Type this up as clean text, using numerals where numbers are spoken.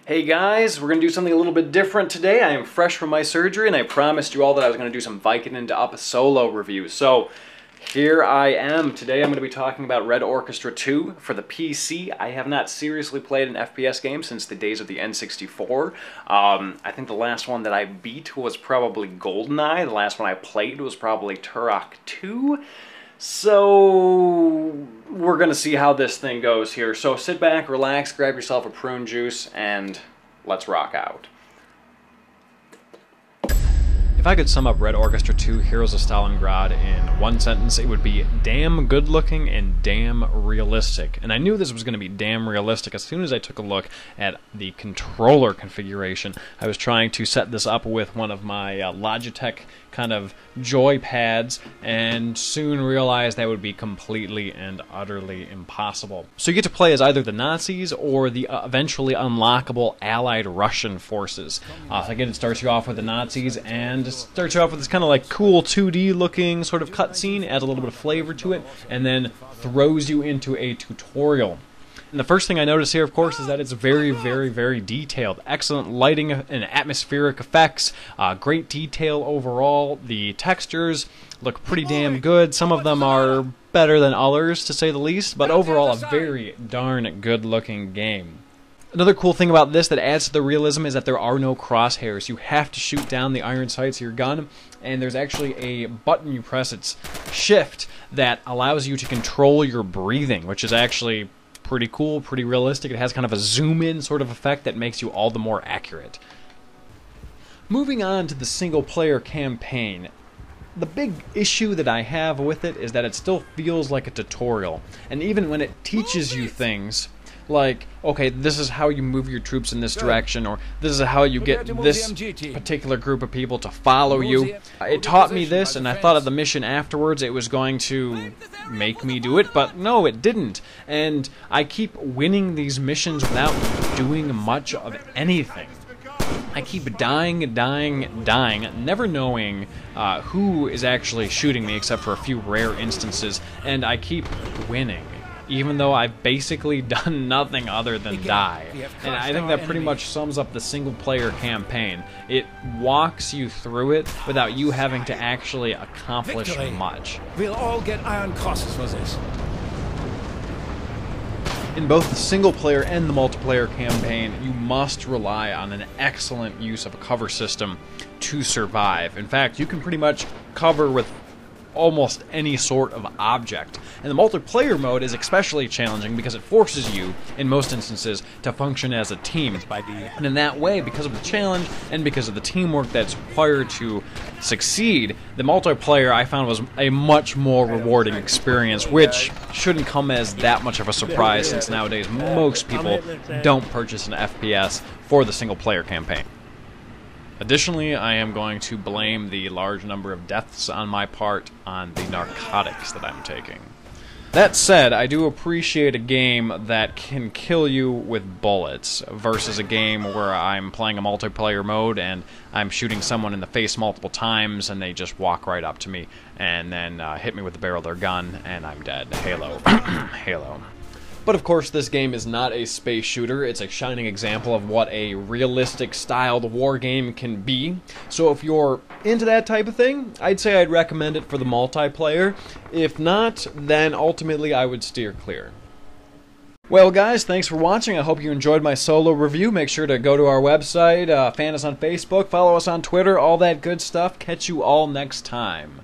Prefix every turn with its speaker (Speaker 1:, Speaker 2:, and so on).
Speaker 1: Hey guys, we're going to do something a little bit different today. I am fresh from my surgery and I promised you all that I was going to do some Vicodin to Up solo reviews. So here I am. Today I'm going to be talking about Red Orchestra 2 for the PC. I have not seriously played an FPS game since the days of the N64. I think the last one that I beat was probably GoldenEye. The last one I played was probably Turok 2. So we're going to see how this thing goes here. So sit back, relax, grab yourself a prune juice, and let's rock out. If I could sum up Red Orchestra 2 Heroes of Stalingrad in one sentence, it would be damn good looking and damn realistic. And I knew this was going to be damn realistic as soon as I took a look at the controller configuration. I was trying to set this up with one of my Logitech kind of joy pads and soon realized that would be completely and utterly impossible. So you get to play as either the Nazis or the eventually unlockable Allied Russian forces. Again, it starts you off with the Nazis and starts you off with this kind of like cool 2D looking sort of cutscene, adds a little bit of flavor to it, and then throws you into a tutorial. And the first thing I notice here, of course, is that it's very, very, very detailed. Excellent lighting and atmospheric effects, great detail overall. The textures look pretty damn good. Some of them are better than others, to say the least, but overall a very darn good-looking game. Another cool thing about this that adds to the realism is that there are no crosshairs. You have to shoot down the iron sights of your gun, and there's actually a button you press, it's Shift, that allows you to control your breathing, which is actually pretty cool, pretty realistic. It has kind of a zoom-in sort of effect that makes you all the more accurate. Moving on to the single-player campaign, the big issue that I have with it is that it still feels like a tutorial. And even when it teaches you things, like, okay, this is how you move your troops in this direction, or this is how you get this particular group of people to follow you. It taught me this, and I thought of the mission afterwards it was going to make me do it, but no, it didn't. And I keep winning these missions without doing much of anything. I keep dying, never knowing who is actually shooting me except for a few rare instances, and I keep winning, even though I've basically done nothing other than die. And I think that pretty much sums up the single-player campaign. It walks you through it without you having to actually accomplish much.
Speaker 2: We'll all get Iron Crosses for this.
Speaker 1: In both the single-player and the multiplayer campaign, you must rely on an excellent use of a cover system to survive. In fact, you can pretty much cover with almost any sort of object. And the multiplayer mode is especially challenging because it forces you, in most instances, to function as a team. And in that way, because of the challenge and because of the teamwork that's required to succeed, the multiplayer I found was a much more rewarding experience, which shouldn't come as that much of a surprise since nowadays most people don't purchase an FPS for the single-player campaign. Additionally, I am going to blame the large number of deaths on my part on the narcotics that I'm taking. That said, I do appreciate a game that can kill you with bullets versus a game where I'm playing a multiplayer mode and I'm shooting someone in the face multiple times and they just walk right up to me and then hit me with the barrel of their gun and I'm dead. Halo. Halo. But of course, this game is not a space shooter. It's a shining example of what a realistic styled war game can be. So if you're into that type of thing, I'd say I'd recommend it for the multiplayer. If not, then ultimately I would steer clear. Well guys, thanks for watching. I hope you enjoyed my solo review. Make sure to go to our website, fan us on Facebook, follow us on Twitter, all that good stuff. Catch you all next time.